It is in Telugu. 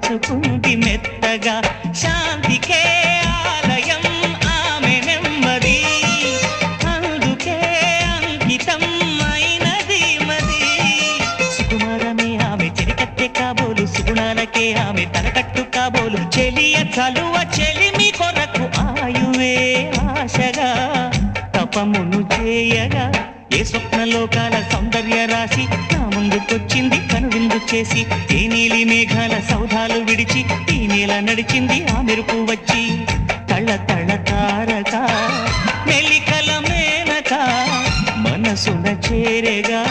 దోచుకుంది మెత్తగా శాంతికే ఆలయం ఆమె నెమ్మది అందుకే అంకితం అయినది మది సుకుమారమే ఆమె చెరికత్తె కాబోలు సుగుణాలకే ఆమె తలకట్టు కాబోలు చెలియ చలువ చెలిమి కొరకు ఆయువే ఆశగా తపమును చేయగా ఏ స్వప్నలోకాల సౌందర్య రాశి నా ముందుకొచ్చింది కనువిందు చేసి ఏ నీలి మేఘాల సౌధాలు విడిచి ఈ నేల నడిచింది ఆ మెరుపు వచ్చి తళ తళ తారక మెలికల మేనక మనసున చేరేగా